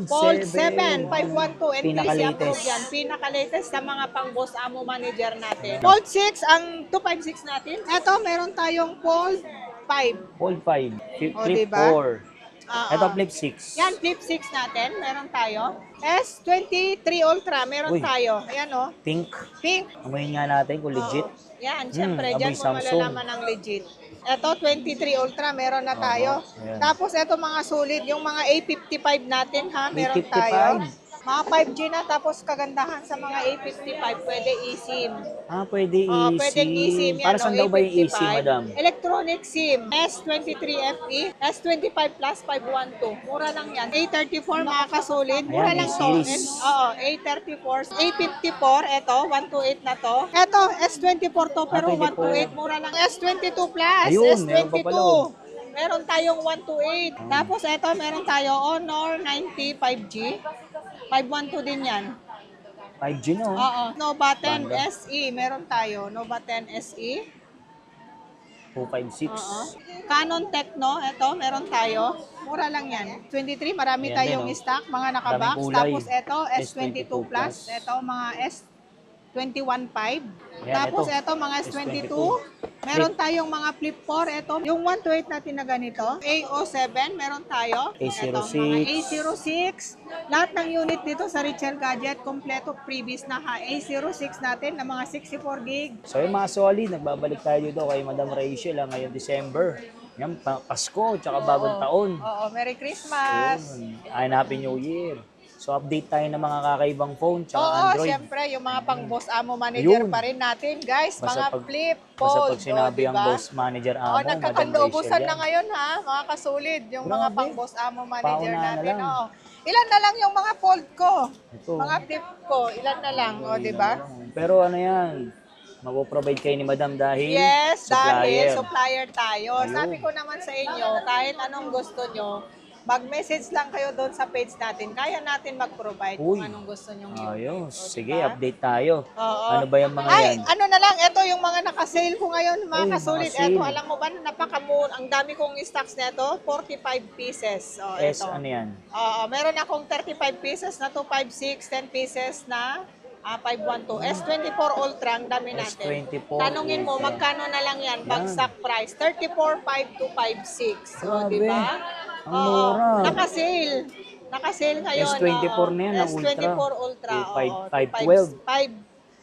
Fold 7, 512, NTC Pinaka-latest. approved yan. Pinaka-latest sa mga pang-boss amo manager natin. Fold 6, ang 256 natin. Ito, meron tayong Fold 5. Fold 5. O, Flip diba? 4. Ito flip 6. Yan, Flip 6 natin. Meron tayo. S23 Ultra, meron Uy. tayo. Ayan o. Pink. Pink. Amoyin nga natin kung legit. Yan, syempre, amoy dyan mo Samsung. malalaman ang legit. Ito, 23 Ultra, meron na tayo. Ayan. Tapos, ito mga solid, yung mga A55 natin, ha, meron A55. tayo. Mga 5G na, tapos kagandahan sa mga A55, pwede eSIM. Pwede eSIM. Pwedeng eSIM yan. Para saan daw ba yung A55? eSIM, madam? Electronic SIM. S23FE, S25 Plus 512. Mura lang yan. A34 mga kasolid. Mura Ayan, lang to. A-series. A34. A54, ito, 128 na to. Ito, S24 to, pero 24. 128. Mura lang. S22 Plus, Ayun, meron pa S22. pala, oh. Meron tayong 128. Tapos ito, meron tayo Honor 90 5G. 512 din yan. 5G no? Oo. Nova 10 Banda. SE, meron tayo. Nova 10 SE. 256. Canon Tecno, ito, meron tayo. Mura lang yan. 23, marami Ayan tayong din, oh. stock, mga nakabox. Daming kulay. Tapos ito, S22 S22 Plus. Ito, mga S215. Ayan, Tapos ito. ito, mga S22. S22. Meron tayong mga Flip 4. Ito, yung 128 natin na ganito. A07, meron tayo. A06. Ito, mga A06. Lahat ng unit dito sa Richel Gadget, kompleto previous na ha. A06 natin na mga 64 gig. So yung mga solid, nagbabalik tayo dito kay Madam Rachel ngayong December. Yan, Pasko, tsaka bagong taon. Oo, Merry Christmas. Yun. And Happy New Year. So update tayo ng mga kakaibang phone, tsaka Oo, Android. syempre, yung mga pang-boss amo manager Yun. pa rin natin, guys. Basta Mga pag- flip, Basta fold. pag sinabi ang diba? boss manager amo, Oo, Madam nagkakandaubusan Rachel na yan. ngayon, ha, mga kasulid. Yung mga Grabe. pang-boss amo manager Paunahan na natin. lang. Oo. Ilan na lang yung mga fold ko? Ito. Mga flip ko, ilan na lang, o, di ba? Pero ano yan, mag-provide kayo ni Madam dahil Yes, dahil supplier. supplier tayo. Ayun. Sabi ko naman sa inyo, kahit anong gusto nyo, mag-message lang kayo doon sa page natin. Kaya natin mag-provide kung Uy. anong gusto nyo yun. Ayos. O, Sige, diba? update tayo. Oo. Ano ba yung mga Ay, yan? ano na lang, ito yung mga naka-sale ko ngayon, mga Uy, kasulit. naka-sale. Ito, alam mo ba, napakamura. Ang dami kong stocks nito, 45 pieces. Oh, ito. Ano yan? Meron akong 35 pieces na 256, 10 pieces na 512. S24 Ultra, ang dami natin. S24 Tanungin mo, Ultra. magkano na lang yan? Bagsak price. 34,556. O, Grabe. di ba? Ang mura. Naka-sale. Naka-sale ngayon. S24 na yan, na S24 Ultra. 512.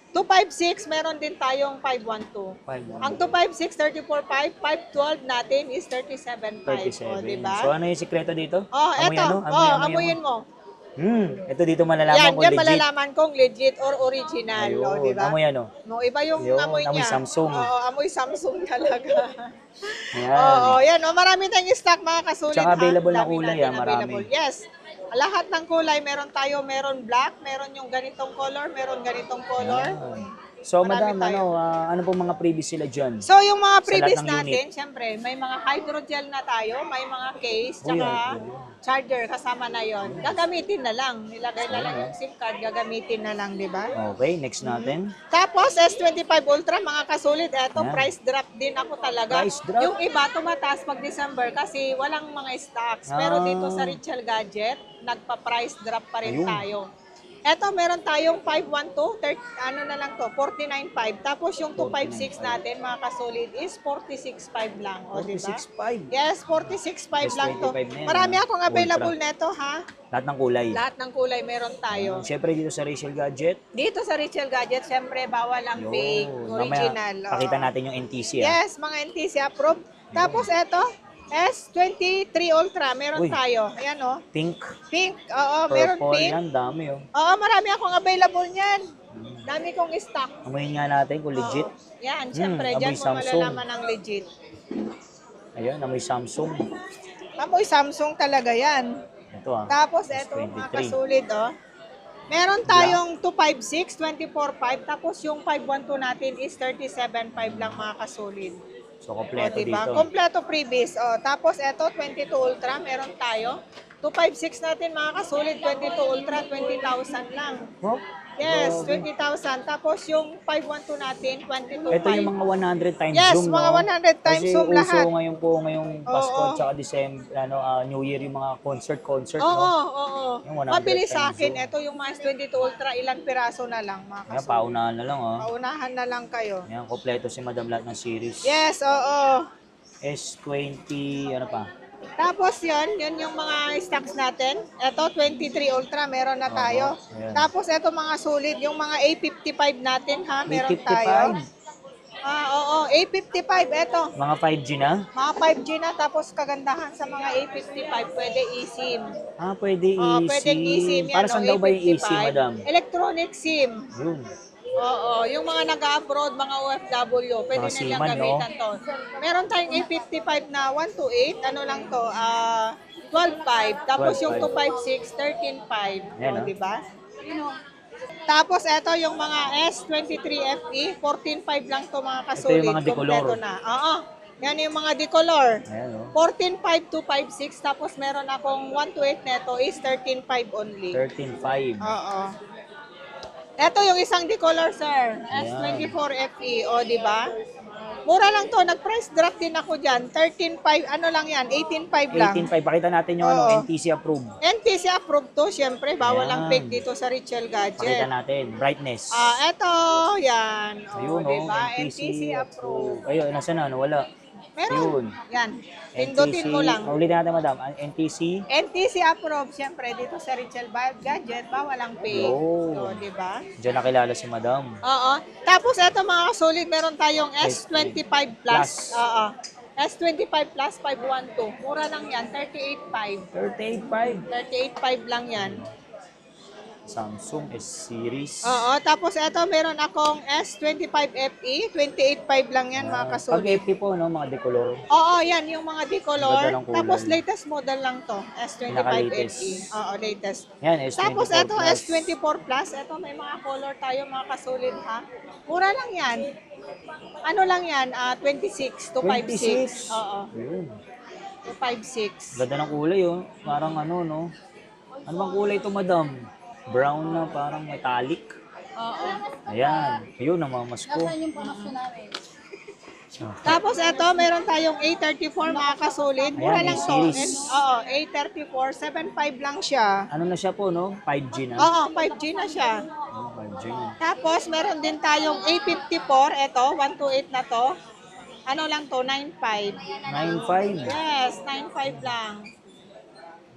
256, meron din tayong 512. 512. Ang 256, 34.5, 512 natin is 37.5. O, 37. diba? So ano yung sikreto dito? Oh, Amoy eto. ano? Amuyin mo. Ito dito malalaman Yan, kung yan legit. malalaman kung legit or original. O, Ayun. diba? Amoy ano? No, iba yung Yun, amoy amoy niya. Samsung. Oo, amoy Samsung talaga. Ayan. Oo, yan. O, marami tayong stock mga kasulit. Tsaka available ha? na Dami kulay, natin marami. available. Yes. Lahat ng kulay, meron tayo, meron black, meron yung ganitong color, meron ganitong color. So Marami madam, tayo. ano pong mga previous sila dyan? So, yung mga Sa previous lahat ng natin, syempre, may mga hydrogel na tayo, may mga case, Uy, tsaka okay. charger, kasama na yon. Gagamitin na lang. Nilagay na lang yung SIM card, gagamitin na lang, di ba? Okay, next natin. Tapos, S25 Ultra, mga kasulit, eto, Ayan. price drop din ako talaga. Price drop? Yung iba, tumataas pag December kasi walang mga stocks. Pero dito sa Richel Gadget, nagpa-price drop pa rin Ayun. tayo. Eto, meron tayong 512, ano na lang to, 49.5. Tapos yung 256 natin, mga kasulit, is 46.5 lang. O, diba? 46.5. Yes, 46.5 lang to. 25 na yan, Marami ha? akong available neto, ha? Lahat ng kulay. Lahat ng kulay meron tayo. Siyempre dito sa Rachel Gadget. Dito sa Richel Gadget, syempre, bawal ang fake, original. Mamaya, pakita natin yung NTC. Yes, mga NTC approved. Tapos eto, S23 Ultra, meron Uy. tayo. Ayan o. Pink, Pink, oo, meron purple, pink. yan, dami Oo, marami akong available niyan. Dami kong stock. Amoyin nga natin kung legit. Yan, syempre, amoy dyan mo Samsung. malalaman ang legit. Ayun, amoy Samsung. Amoy Samsung talaga yan. Ito Tapos eto, mga 23. kasulid, oh. Meron tayong 256, 24.5, tapos yung 512 natin is 37.5 lang, mga kasulid. So, kompleto diba? dito. Kompleto previous. Tapos eto, 22 Ultra, meron tayo. 256 natin, mga kasulid, 22 Ultra, 20,000 lang. Oh, Yes, Grabe. 20,000. Tapos yung 512 natin, 22,500. Ito yung mga 100 times Yes, zoom, mga no? 100 times Kasi zoom uso lahat. ngayon po, ngayong Pasko Oo. at saka December, New Year, yung mga concert, Oo, no? oo. Yung 100 Mabilis sa times akin. zoom. Ito yung mga S22 Ultra, ilang piraso na lang, mga Ayan, kasulit. paunahan na lang, oh. Paunahan na lang kayo. Ayan, kompleto si Madam lahat ng series. Yes, oo. S20, ano pa? Tapos yun yung mga stocks natin. Ito, 23 Ultra, meron na tayo. Oo, ayan. Tapos ito mga solid, yung mga A55 natin ha, meron 855. tayo. Oo, A55, ito. Mga 5G na? Mga 5G na, tapos kagandahan sa mga A55, pwede eSIM. Pwede Pwedeng eSIM yan. Para saan daw ba yung A55? eSIM, Madam? Electronic SIM. Yun. Oo, yung mga nag-abroad, mga OFW, pwede Mga nilang seaman, no? gamitan to. Meron tayong A55 na 128, ano lang to, 12.5. Tapos yung 256, 13.5. Yan, O, no? di ba? Tapos ito yung mga S23FE, 14.5 lang to mga Ito kasulit. yung mga decolor. Kompleto na. Oo. Yan yung mga decolor. Ayan, oh. 14.5 to 5.6, tapos meron akong 128 neto is 13.5 only. 13.5. Oo. Ito yung isang decolor, sir. S24FE. O, di ba? Mura lang to. Nag-price drop din ako dyan. 13.5, ano lang yan? 18.5 lang. 18.5. Pakita natin yung Oo. NTC approved. NTC approved to. Siyempre, bawal ang Ayan. fake dito sa Richel Pakita Gadget. natin. Brightness. Ito. Yan. O, Ayun, di oh. ba? NTC NTC approved. Ayun, nasa na? Wala. Meron. Yun. Yan. Pindutin mo lang. Ulitin natin, Madam. NTC. NTC approved. Siyempre, dito sa Richel Gadget, bawal ang fake. Yo. So, di ba? Diyan nakilala si Madam. Oo. Tapos ito mga solid, meron tayong S25 Plus. Oo. S25 Plus 512. Mura lang yan, 38.5. 38.5. 38.5 lang yan. Samsung S-Series. Oo. Tapos ito, meron akong S25 FE. 28.5 lang yan mga Pag kasolid. FT po, no, mga decolor. Oo, yan yung mga decolor. Ganda ng kulay. Tapos latest model lang to. S25 Pinaka-latest. FE. Oo, latest. Yan, S24 Tapos ito, Plus. S24 Plus. Ito, may mga color tayo, mga kasolid ha. Mura lang yan. Ano lang yan? 26 to 56. 26. Oo, Ayun. to 56. Ganda ng kulay, oh. Parang ano, no? Ano bang kulay ito, Madam? Brown na, parang metallic. Oo. Ayan. Yun, namamasko. Tapos ito, meron tayong A34 mga kasolid. Mura Ayan, lang to. A-series. Oo, A34, 7.5 lang siya. Ano na siya po, no? 5G na. Oo, 5G na siya. 5G na. Tapos, meron din tayong A54. Ito, 128 na to. Ano lang to? 9.5. 9.5. Yes, 9.5 lang.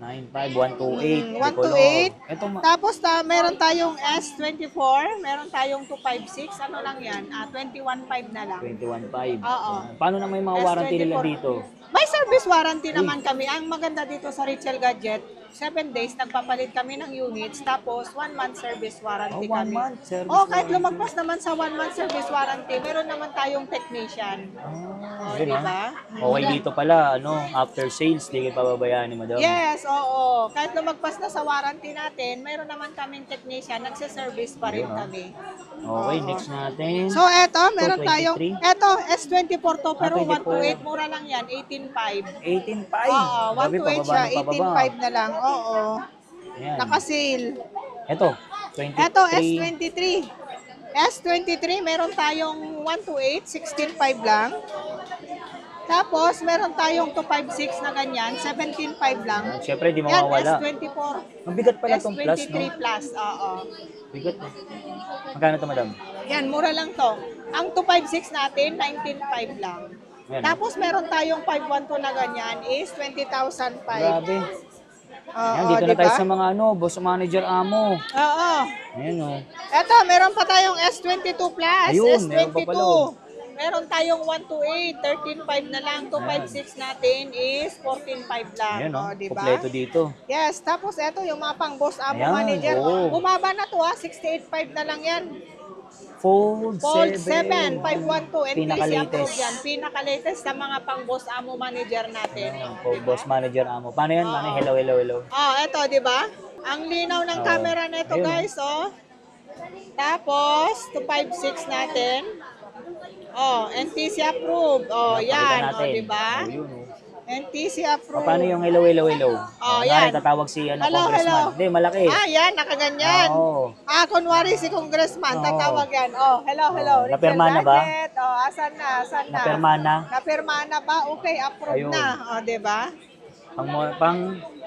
9.5, 128. 128. Ito, Tapos, meron tayong S24. Meron tayong 256. Ano lang yan? 21.5 na lang. 21.5. Oo. Paano na may mga warranty nila S24. dito? May service warranty naman kami. Ang maganda dito sa Richel Gadget, 7 days, nagpapalit kami ng units, tapos 1 month service warranty 1 kami. month service Kahit warranty. lumagpas naman sa 1 month service warranty, meron naman tayong technician. Yun, Diba? Okay dito pala, after sales, di kayo pababayaan ni Madam. Yes, oo. Kahit lumagpas na sa warranty natin, meron naman kaming technician, nagse-service pa rin Yun, kami. Okay, next natin. So, eto, meron 23. tayong, S24 to, pero 24. 128, mura lang yan, 18.5. 18.5. Oo, Grabe, 128 pababa siya, ng pababa. 18.5 na lang. Oo. Ayan. Naka-sale. Ito, 23. Eto, S23. S23, meron tayong 128, 16.5 lang. Tapos, meron tayong 256 na ganyan, 17.5 lang. Siyempre, di Yan, mawawala. S24. Mabigat pala itong plus, S23 no? Plus, oo. Bigat, no? Magkano ito, Madam? Yan, mura lang to. Ang 256 natin, 19.5 lang. Ayan, Tapos, meron tayong 512 na ganyan is 20,005. Grabe. Oo, Ayan, dito na diba? tayo sa mga boss manager amo. Oo. Ayan, Eto, meron pa tayong S22 Plus, Ayun, meron S22. pa pala, Meron tayong 128, 13.5 na lang. 256 natin is 14.5 lang. Ayan, Diba? kompleto dito. Yes, tapos eto yung mga pang boss amo Ayan, manager. oo. Bumaba na to 68.5 na lang yan. Fold 512 7. NTC Pinaka-latest. approved yan. Pinaka-latest sa mga pang boss amo manager natin. Boss manager amo. Paano yan? Paano? Hello, hello, hello. Eto, di ba? Ang linaw ng Oo. camera nito, Ayun. guys, Tapos, 256 natin. NTC approved. Pakita Yan, natin. di ba? Ayun, NTC approved. Paano yung hello, hello, hello? Oh, Kunwari, yan. tatawag si Hello, congressman. hello. Hindi, malaki. Yan, nakaganyan. Oo. Kunwari si congressman, Oo. tatawag yan. Hello, hello. Oo, napirma na ba? Gadget. Asan na, asan na? Napirma na. Napirma na ba? Okay, approved Ayun. na. Di ba?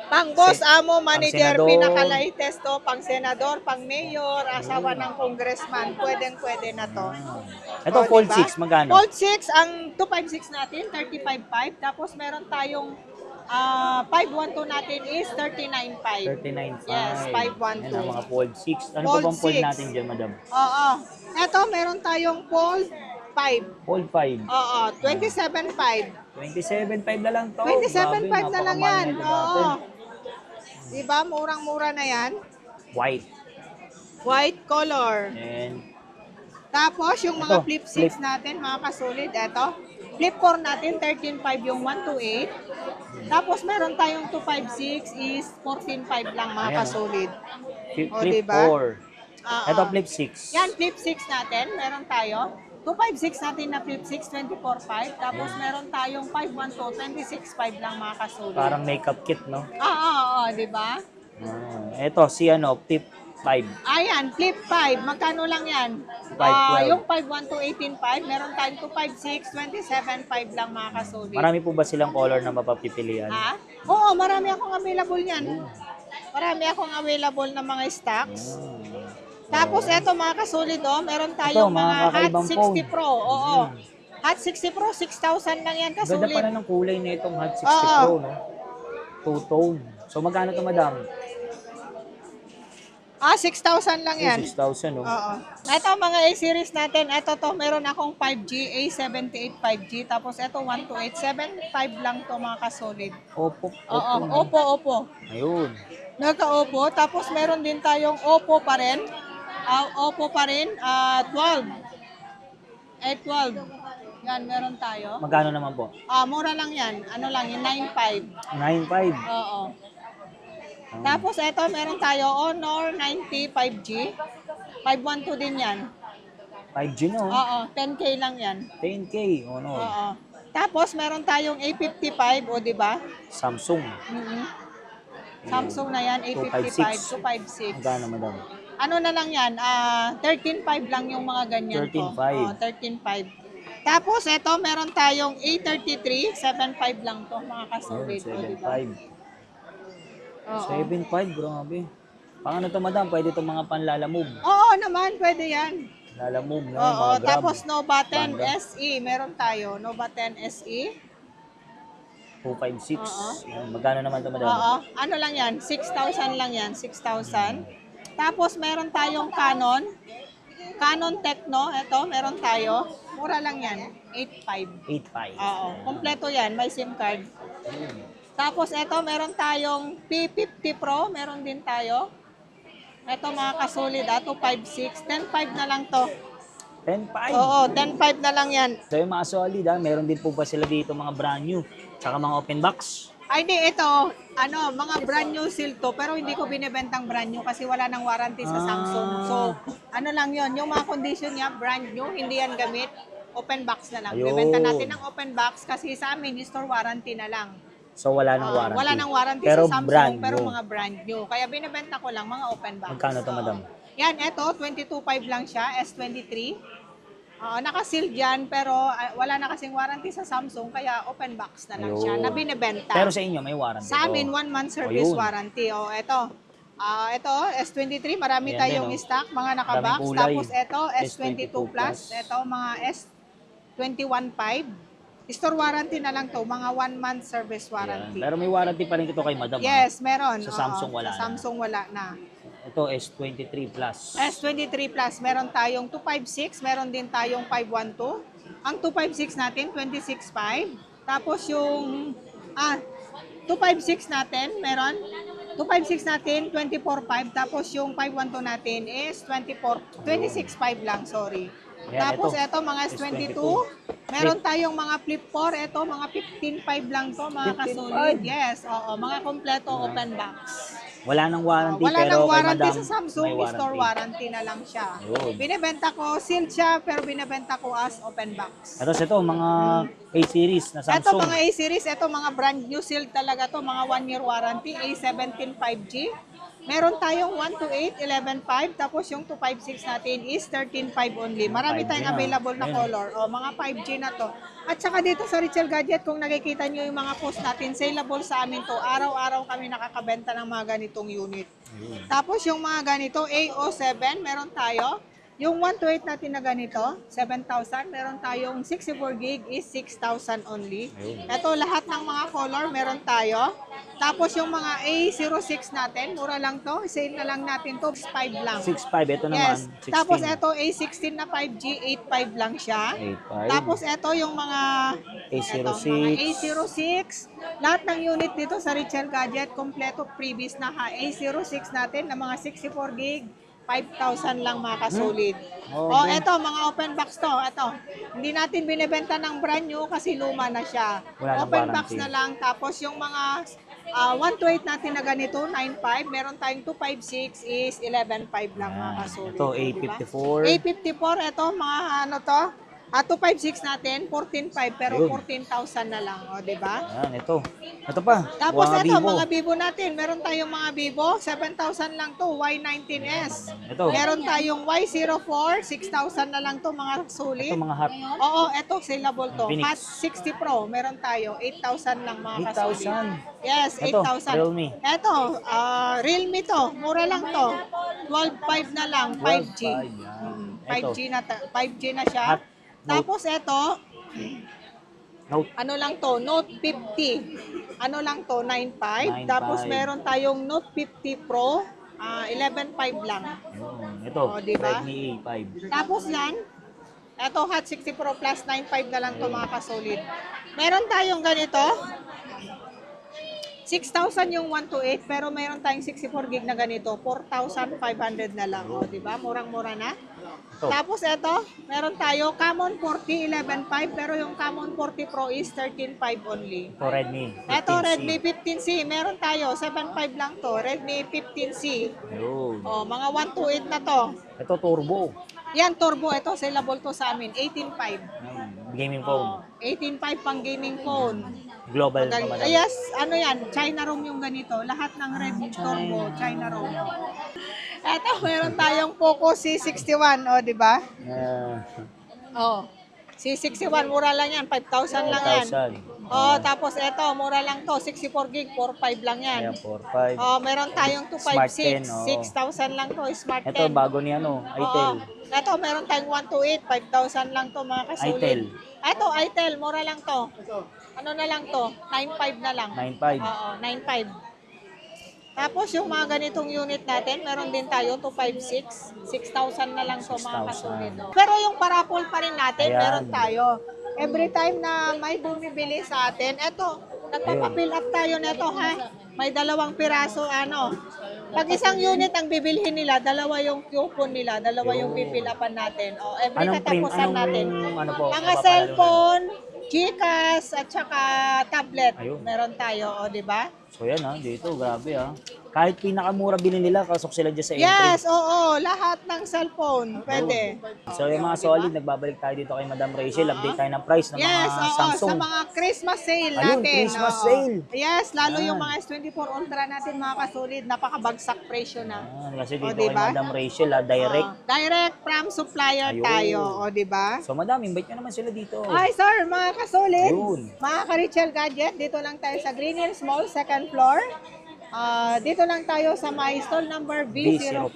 Pang Boss Amo Manager, senador. pinaka-latest to, pang senador, pang mayor, asawa ng congressman, pwedeng-pwede na to. Ito, O, fold diba? 6, magkano? Fold 6, ang 256 natin, 35.5. Tapos meron tayong 512 natin is 39.5. 39.5. Yes, 512. Yan ang mga fold 6. Ano Fold pa bang fold 6. natin dyan, madam? Oo. Ito, meron tayong fold 5. Fold 5. Oo, 27.5. 27.5 na lang to. 27.5 Grabe, na lang napakamahal yan. nito dati. Oo. Diba? Murang-mura na yan. White. White color. And Tapos, yung mga Ito, flip 6 flip. natin, mga kasulit, eto. Flip 4 natin, 13.5 yung 128. Tapos, meron tayong 256 is 14.5 lang, mga Ayan, kasulit. O, flip diba? 4. Ito, flip 6. Yan, flip 6 natin, meron tayo. 256 natin na flip 6, 24.5. Tapos, meron tayong 512, 26.5 lang, mga kasulit. Parang makeup kit, no? Diba? Ito, si flip 5. Ayan, flip 5. Magkano lang yan? 512. Yung 512, 18.5. Meron tayong 256, 27.5 lang, mga kasulit. Marami po ba silang color na mapapipilian? Oo, marami akong available yan. Marami akong available na mga stocks. Tapos eto mga kasulit, meron tayong Ito, mga mga Hot kakaibang 60 phone. Pro. Oo. Hot 60 Pro, 6,000 lang yan Ganda kasulit. pala ng kulay na itong Hot 60 Oo. Pro, no? Two-tone. So, magkano to, madam? 6,000 lang yan. 6,000, no? Oo. Ito mga A-series natin. Ito to, meron akong 5G, A78 5G. Tapos ito 12875 lang to mga kasulit. Oppo. Oo, no? Oppo. Ayun. Nagka-Oppo. Tapos meron din tayong Oppo pa rin. Oppo pa rin, 12. A12. Yan, meron tayo. Magkano naman po? Mura lang yan. Ano lang, yung 9.5. 9.5. Oo. Tapos ito, meron tayo Honor 90 5G. 512 din yan. 5G, no? Oo, 10K lang yan. 10K. No? Oo. Tapos meron tayong A55, o di ba? Samsung. Samsung na yan, A55, 256. Magkano, madam? Ano na lang yan? 13.5 lang yung mga ganyan ko. 13.5. Oo, 13.5. Tapos ito, meron tayong A33, 7.5 lang to mga kasulit. O, di ba? 7.5. Oo. 7.5, grabe. Pang ano to, madam? Pwede itong mga panlalamove. Oo naman, pwede yan. Lalamove, no? Oo, Mga grab. tapos Nova 10 Banda. SE, meron tayo. Nova 10 SE. 256. Oo. Yan. Magkano naman to, madam? Oo, ano lang yan, 6,000 lang yan, 6,000. Tapos meron tayong Canon. Canon Tecno, ito, meron tayo. Mura lang yan, 8,500. 8.5. Oo, kompleto yan, may SIM card. Tapos ito, meron tayong P50 Pro, meron din tayo. Ito mga kasulit, 256, 10,500 na lang to. 10.5. Oo, 10,500 na lang yan. So yung mga solid, meron din po ba sila dito mga brand new? Tsaka mga open box? Ay, di, ito, mga brand new seal to, pero hindi ko binibentang brand new kasi wala nang warranty sa Samsung. So, ano lang yon, yung mga condition niya, brand new, hindi yan gamit, open box na lang. Ayun. Bibenta natin ng open box kasi sa amin, store warranty na lang. So wala nang warranty? Wala nang warranty pero sa Samsung, brand pero new. mga brand new. Kaya binibenta ko lang mga open box. Magkano to, madam? Yan, ito, 22.5 lang siya, S23. Naka-sealed yan, pero wala na kasing warranty sa Samsung, kaya open box na lang siya, Ayun. na binibenta. Pero sa inyo, may warranty Sa to. amin, 1 month service Ayun. warranty. Ito, S23, marami Ayan tayong din, stock, mga nakabox. Daming kulay. Tapos ito, S22 S22 Plus. Ito, mga S21.5. Store warranty na lang to, mga 1 month service Ayan. warranty. Pero may warranty pa rin ito kay madam. Yes, meron. Sa Samsung wala Sa na. Samsung wala na. Ito, S23 Plus. S23 Plus, meron tayong 256, meron din tayong 512. Ang 256 natin, 26.5. Tapos yung 256 natin, meron 256 natin, 24.5. Tapos yung 512 natin is 26.5 lang, sorry. Ayan, Tapos ito, ito mga S22, meron tayong mga flip 4, ito mga 15.5 lang to, mga 15.5. kasulit. Yes, oo, mga kompleto open box. Wala nang warranty, Wala pero nang kay warranty Madam, sa Samsung, may store warranty na lang siya. Yun. Binebenta ko, sealed siya, pero binebenta ko as open box. Tapos ito, mga A-series na Ito Samsung. mga A-series, ito mga brand new sealed talaga to, mga 1-year warranty, A17 5G. Meron tayong 128, 11.5, tapos yung 256 natin is 13.5 only. Marami 5G tayong na. available na Ayun. color. O, mga 5G na to. At saka dito sa Richel Gadget, kung nakikita nyo yung mga post natin, saleable sa amin to. Araw-araw kami nakakabenta ng mga ganitong unit. Tapos yung mga ganito, AO7, meron tayo. Yung 128 natin na ganito, 7,000. Meron tayong 64 gig is 6,000 only. Ayun. Ito, lahat ng mga color, meron tayo. Tapos yung mga A06 natin, mura lang to. Sale na lang natin to, 5 lang. 6.5, ito naman, Yes. 16. Tapos ito, A16 na 5G, 8.5 lang siya. 8.5. Tapos ito yung mga A06. eto, mga A06. Lahat ng unit dito sa Richel Gadget, kompleto previous na ha. A06 natin na mga 64 gig, 5,000 lang mga kasolid. O, Okay. eto, mga open box to. Eto, hindi natin binibenta ng brand new kasi luma na siya. Wala nang Open box warranty. na lang. Tapos yung mga 128 natin na ganito, 9.5. Meron tayong 256 is 11.5 lang mga kasolid. Ito, O, diba? A54. A54, eto, mga ano to, 256 natin, 14.5 pero Ayun. 14,000 na lang, o, di ba? Ayan, ito. Ito pa. Tapos mga ito, Vivo. mga Vivo natin, meron tayong mga Vivo, 7,000 lang to, Y19s. Ito. Meron tayong Y04, 6,000 na lang to, mga sulit. Ito, mga hot. Oo, ito, saleable to. Phoenix. Hot 60 Pro, meron tayo, 8,000 lang mga kasulit. 8,000. Yes, Ito, 8,000. Realme. Ito, Realme to, mura lang to. 12.5 na lang, 5G. 12.5 yan. 5G na, 5G na siya. Hot Tapos ito, Note. ano lang to, Note 50. Ano lang to, 9.5. 9.5. Tapos meron tayong Note 50 Pro, 11.5 lang. Yun. Ito, O, diba? Redmi A5. Tapos yan, ito Hot 60 Pro Plus, 9.5 na lang to mga kasolid. Meron tayong ganito, 6,000 yung 128, pero meron tayong 64 gig na ganito, 4,500 na lang. O, diba? Murang-mura na. Ito. Tapos ito, meron tayo Camon 40 11.5 pero yung Camon 40 Pro is 13.5 only. Ito, Redmi. Ito 15C. Redmi 15C, meron tayo 7.5 lang to, Redmi 15C. Yun. Oh, mga 128 na to. Ito, turbo. Yan turbo, ito saleable to sa amin, 18.5. Gaming phone. 18.5 pang gaming phone. Global pa, madam. Yes, ano yan, China ROM yung ganito. Lahat ng Redmi turbo, China ROM. Ito, meron tayong Poco C61, o, di ba? Oh. C61, mura lang yan. 5,000 lang yan. 5,000. Oh, tapos eto, mura lang to. 64 gig, 4.5 lang yan. Ayan, 4.5. Oh, meron tayong Smart 10, 256. oo. 6,000 lang to. Smart 10. Ito, bago ni ano, Itel. Ito, meron tayong 128. 5,000 lang to, mga kasulid. Itel. Ito, Itel. Mura lang to. Ano na lang to? 9.5 na lang. 9.5. Oo, 9.5. Tapos yung mga ganitong unit natin, meron din tayo 256. 6,000 na lang to mga 6,000. kasunod. Pero yung parapol pa rin natin, Ayan. meron tayo. Every time na may bumibili sa atin, eto, nagpapapill up tayo neto ha. May 2 piraso ano. Pag isang unit ang bibilhin nila, 2 yung coupon nila, 2 yung pipil upan natin. O, every katapusan natin. Ano po? Mga mapapalalunan? cellphone, Gcash, at saka tablet, Ayun. meron tayo, o, di ba? So yan ha, dito, grabe ha. Kahit pinakamura bilhin nila, kasok sila dyan sa entry. Yes, oo, lahat ng cellphone, pwede. So yung mga solid, nagbabalik tayo dito kay Madam Rachel. Update tayo ng price ng Yes, mga oo, Samsung. sa mga Christmas sale Ayun, natin. Christmas oo. sale. Yes, lalo Yan. yung mga S24 Ultra natin, mga kasulid, napakabagsak presyo na. Kasi O, dito diba? kay Madam Rachel, direct. Direct from supplier Ayun. tayo, o, di ba? So Madam, invite nyo naman sila dito. Ay, sir, mga kasolid, Ayun. mga ka-Richel Gadget, dito lang tayo sa Green Hills Mall, second floor. Dito lang tayo sa my stall number B04.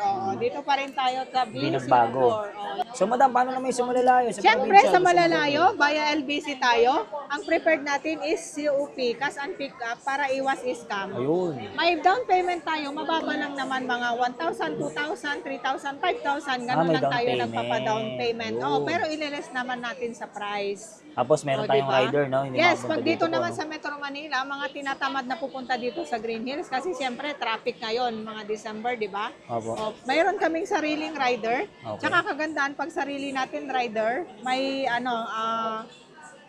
Oo, dito pa rin tayo sa B04. Hindi nagbago. Oo. So Madam, paano naman yung sa Malalayo? Siyempre, probinsya, sa gusto mo malalayo, via LBC tayo. Ang preferred natin is COP, cash and pick up, para iwas scam. Ayun. May down payment tayo, mababa lang naman mga 1,000, 2,000, 3,000, 5,000. Ganun may lang down tayo payment. nagpapa-down payment. Yun. Oh, pero ililess naman natin sa price. Tapos meron O, tayong diba? rider, no? Hindi Yes, makapunta pag dito po, naman no? sa Metro Manila, mga tinatamad na pupunta dito sa Green Hills kasi siyempre traffic ngayon, mga December, di ba? Opo. O, mayroon kaming sariling rider. Okay. Tsaka kagandahan pag sarili natin rider, may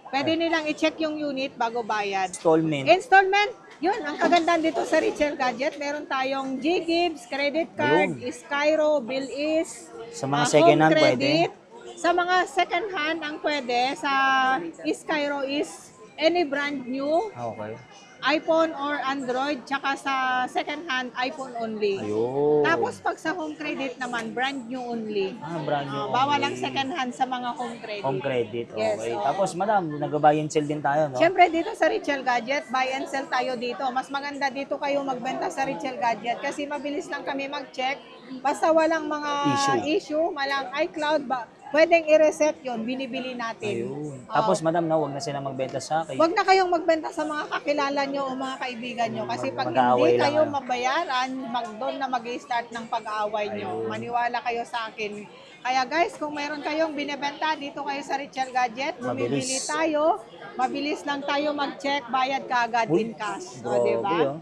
pwede nilang i-check yung unit bago bayad. Installment. Installment, Yun, ang kagandahan dito sa Richel Gadget, meron tayong G-Gibbs, credit card, Ayun. Skyro, Bilis, Sa mga second home hand credit. pwede? Sa mga second hand, ang pwede sa Skyro is any brand new, Okay. iPhone or Android, tsaka sa second hand, iPhone only. Ayun. Tapos pag sa home credit naman, brand new only. Brand new. Bawal only. ang second hand sa mga home credit. Home credit, Yes, okay. oo. Tapos, madam, nag-buy and sell din tayo, no? Siyempre dito sa Richel Gadget, buy and sell tayo dito. Mas maganda dito kayo magbenta sa Richel Gadget kasi mabilis lang kami mag-check. Basta walang mga issue malang iCloud, pwedeng i-reset yon, binibili natin. Ayun. Tapos, madam, no, wag na sila magbenta sa kay. Huwag na kayong magbenta sa mga kakilala nyo o mga kaibigan nyo kasi pag Mag-aaway hindi lang, kayo ano? mabayaran, doon na mag-start ng pag-aaway nyo. Maniwala kayo sa akin. Kaya guys, kung mayroon kayong binibenta, dito kayo sa Richel Gadget, bumibili Mabilis. tayo, mabilis lang tayo mag-check, bayad ka agad in cash. O, Grabe, diba? oh.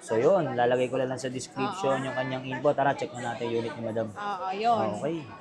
So, yun. Lalagay ko lang sa description yung kanyang info. Tara, check na natin yung unit ni madam. Oo, yun. Okay.